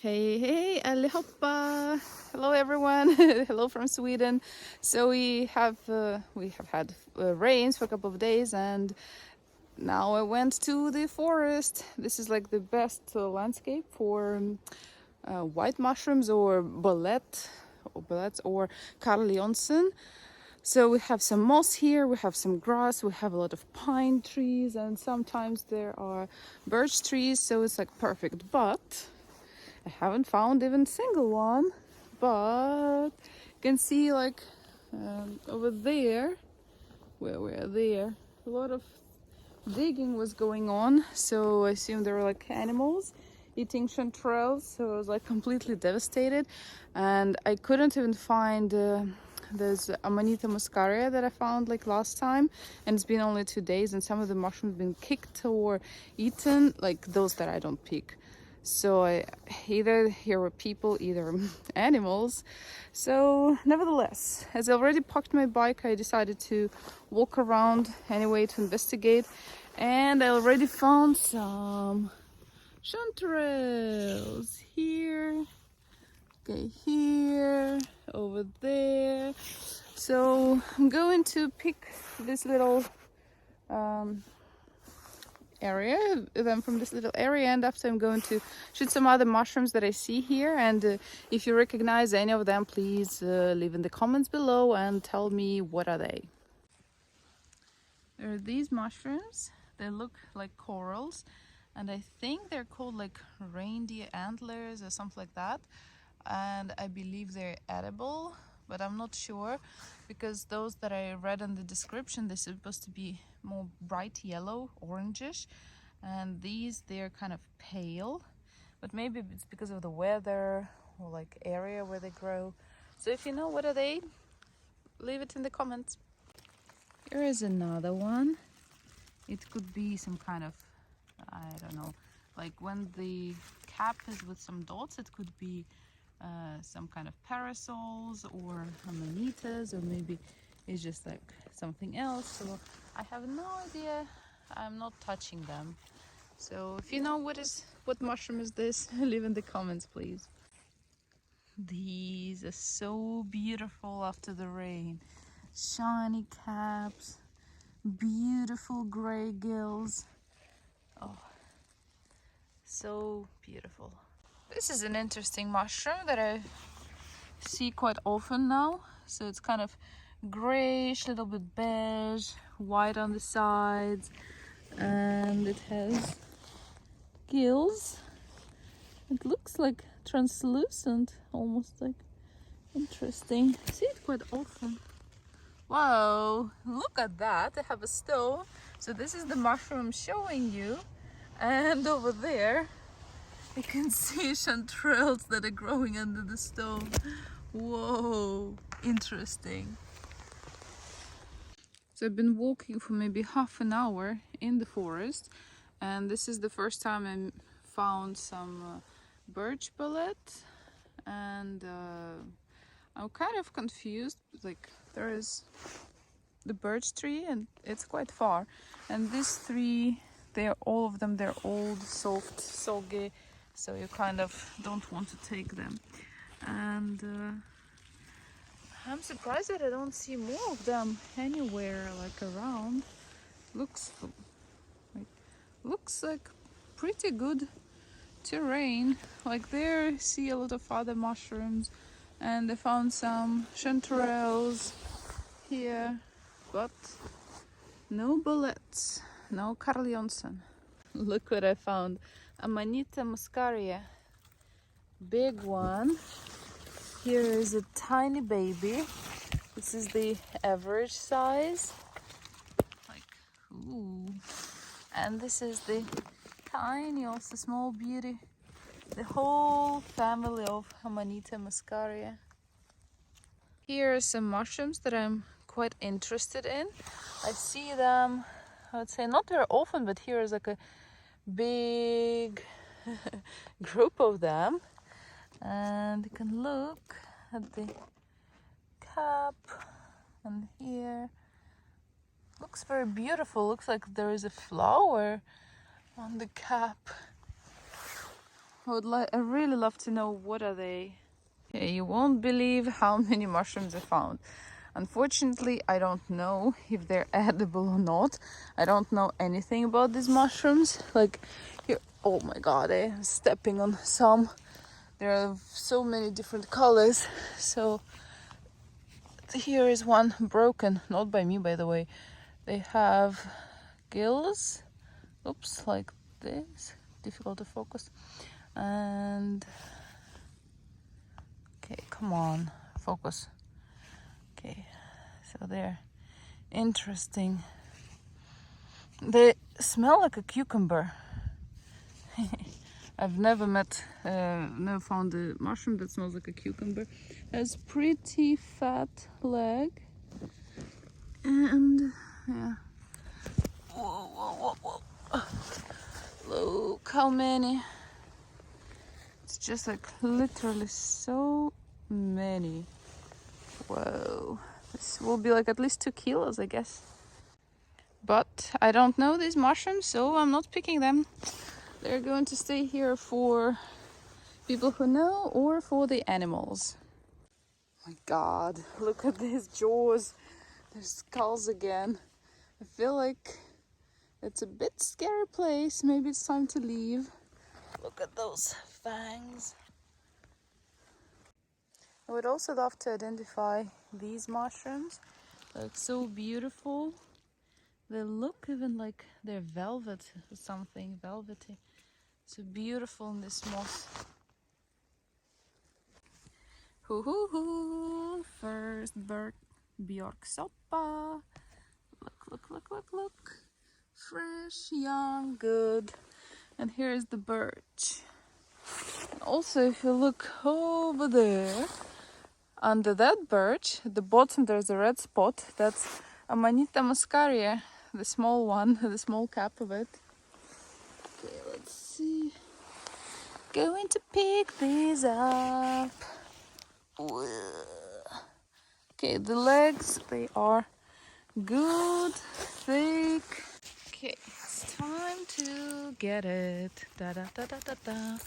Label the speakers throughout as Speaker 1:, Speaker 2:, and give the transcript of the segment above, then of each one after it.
Speaker 1: Hey, hey, allihopa! Hello, everyone. Hello from Sweden. So we have had rains for a couple of days, and now I went to the forest. This is like the best landscape for white mushrooms or bullets or Karl Jonsen. So we have some moss here, we have some grass, we have a lot of pine trees, and sometimes there are birch trees, so it's like perfect. But I haven't found even a single one, but you can see like over there, where we are there, a lot of digging was going on. So I assume there were like animals eating chanterelles, so I was like completely devastated. And I couldn't even find there's Amanita muscaria that I found like last time, and it's been only 2 days, and some of the mushrooms been kicked or eaten, like those that I don't pick. So either here were people, either animals. So nevertheless, as I already parked my bike, I decided to walk around anyway to investigate, and I already found some chanterelles here, okay, here, over there. So I'm going to pick this little them from this little area, and after I'm going to shoot some other mushrooms that I see here. And if you recognize any of them, please leave in the comments below and tell me what are they. There are these mushrooms. They look like corals, and I think they're called like reindeer antlers or something like that, and I believe they're edible, but I'm not sure, because those that I read in the description, they're supposed to be more bright yellow, orangish, and these, they're kind of pale, but maybe it's because of the weather or like area where they grow. So if you know what are they, leave it in the comments. Here is another one. It could be some kind of, I don't know, like when the cap is with some dots, it could be some kind of parasols or amanitas, or maybe it's just like something else. So I have no idea. I'm not touching them. So if you know what mushroom is this, leave in the comments, please. These are so beautiful after the rain. Shiny caps, beautiful gray gills. Oh, so beautiful. This is an interesting mushroom that I see quite often now. So it's kind of grayish, a little bit beige, white on the sides, and it has gills. It looks like translucent, almost like. Interesting. I see it quite often. Whoa, look at that. I have a stone. So this is the mushroom I'm showing you, and over there you can see chanterelles that are growing under the stone. Whoa, interesting. So I've been walking for maybe half an hour in the forest, and this is the first time I found some birch bullet, and I'm kind of confused. Like, there is the birch tree and it's quite far, and these three, they're all of them, they're old, soft, soggy, so you kind of don't want to take them. And I'm surprised that I don't see more of them anywhere, like around. Looks like pretty good terrain. Like there I see a lot of other mushrooms, and I found some chanterelles here, but no bullets, no Karl Jonsen. Look what I found. Amanita muscaria. Big one. Here is a tiny baby. This is the average size. Like, ooh. And this is the tiny, also small beauty. The whole family of Amanita muscaria. Here are some mushrooms that I'm quite interested in. I see them, I would say not very often, but here is like a big group of them. And you can look at the cap, and here looks very beautiful. Looks like there is a flower on the cap. I really love to know what are they. Okay, you won't believe how many mushrooms I found. Unfortunately, I don't know if they're edible or not. I don't know anything about these mushrooms. Like here, oh my god, I'm stepping on some. There are so many different colors. So here is one broken, not by me by the way. They have gills. Oops, like this. Difficult to focus. And okay, come on, focus. Okay, so they're interesting. They smell like a cucumber. I've never found a mushroom that smells like a cucumber. Has pretty fat leg, and yeah. Whoa, whoa, whoa, whoa! Look how many. It's just like literally so many. Whoa, this will be like at least 2 kilos, I guess. But I don't know these mushrooms, so I'm not picking them. They're going to stay here for people who know or for the animals. Oh my god, look at these jaws. There's skulls again. I feel like it's a bit scary place. Maybe it's time to leave. Look at those fangs. I would also love to identify these mushrooms. They look so beautiful. They look even like they're velvet or something, velvety. So beautiful in this moss. Hoo hoo hoo! First bird, björksoppa. Look, look, look, look, look. Fresh, young, good. And here is the birch. Also, if you look over there, under that birch, at the bottom there's a red spot. That's Amanita muscaria, the small one, the small cap of it. Okay, let's see. Going to pick these up. Okay, the legs, they are good, thick. Okay, it's time to get it. Da da da da da da.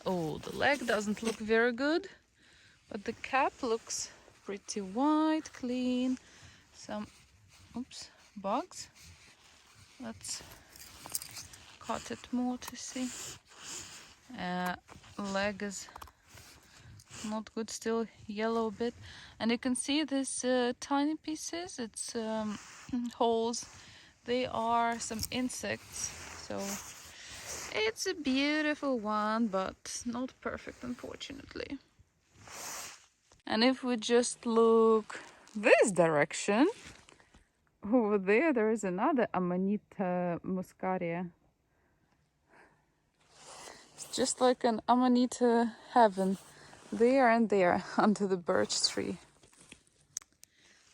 Speaker 1: Oh, the leg doesn't look very good, but the cap looks pretty white, clean. Some, oops, bugs. Let's cut it more to see. Leg is not good, still yellow a bit, and you can see these tiny pieces. It's holes. They are some insects, so it's a beautiful one, but not perfect, unfortunately. And if we just look this direction, over there is another Amanita muscaria. It's just like an Amanita heaven, there and there under the birch tree.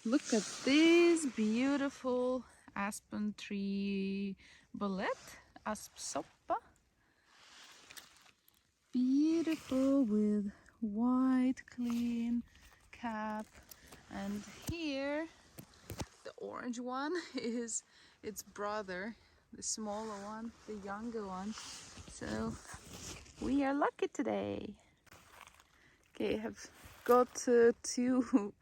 Speaker 1: Look at this beautiful aspen tree bullet, aspsoppa. Beautiful with white clean cap, and here the orange one is its brother, the smaller one, the younger one. So we are lucky today. Okay, I have got 2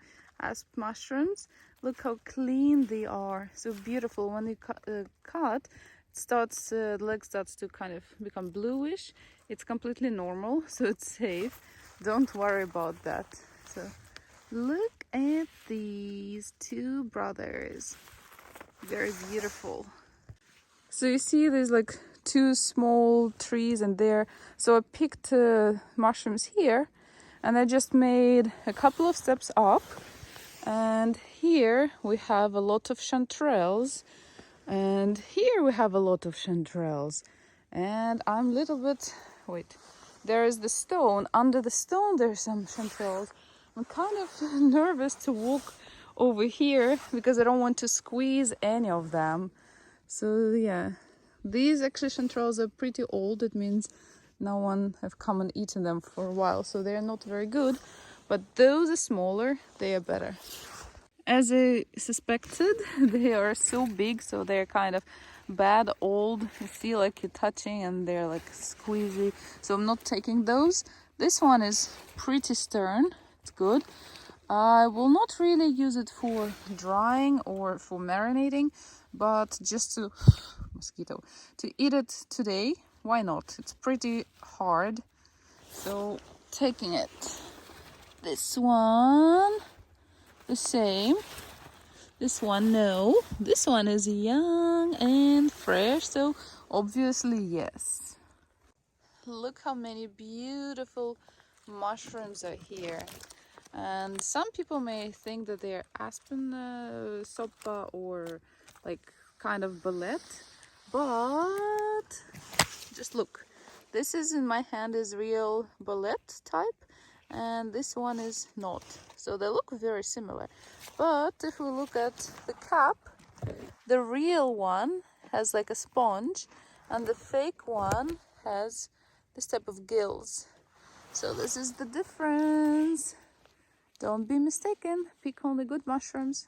Speaker 1: asp mushrooms. Look how clean they are, so beautiful. When you cut, the leg starts to kind of become bluish. It's completely normal, so it's safe. Don't worry about that. So look at these 2 brothers. Very beautiful. So you see there's like 2 small trees and there. So I picked mushrooms here, and I just made a couple of steps up. And here we have a lot of chanterelles. And here we have a lot of chanterelles. And I'm a little bit... Wait. There is the stone. Under the stone there's some chanterelles. I'm kind of nervous to walk over here because I don't want to squeeze any of them. So yeah, these actually chanterelles are pretty old. It means no one have come and eaten them for a while, so they're not very good. But those are smaller, they are better. As I suspected, they are so big, so they're kind of bad old, you feel like you're touching and they're like squeezy, so I'm not taking those. This one is pretty stern, it's good. I will not really use it for drying or for marinating, but just to mosquito to eat it today. Why not? It's pretty hard, so taking it. This one the same. This one, no. This one is young and fresh, so obviously yes. Look how many beautiful mushrooms are here. And some people may think that they're aspen soppa or like kind of bullet, but just look. This is in my hand is real bullet type, and this one is not. So they look very similar. But if we look at the cap, the real one has like a sponge, and the fake one has this type of gills. So this is the difference. Don't be mistaken, pick only good mushrooms.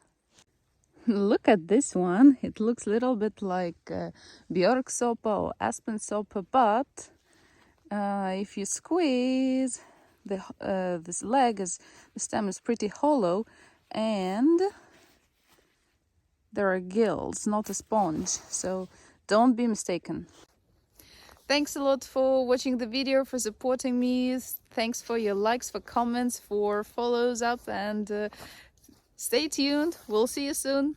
Speaker 1: Look at this one. It looks a little bit like björk soppa or aspen soppa, but if you squeeze, this the stem is pretty hollow, and there are gills, not a sponge. So don't be mistaken. Thanks a lot for watching the video, for supporting me. Thanks for your likes, for comments, for follows up, and stay tuned. We'll see you soon.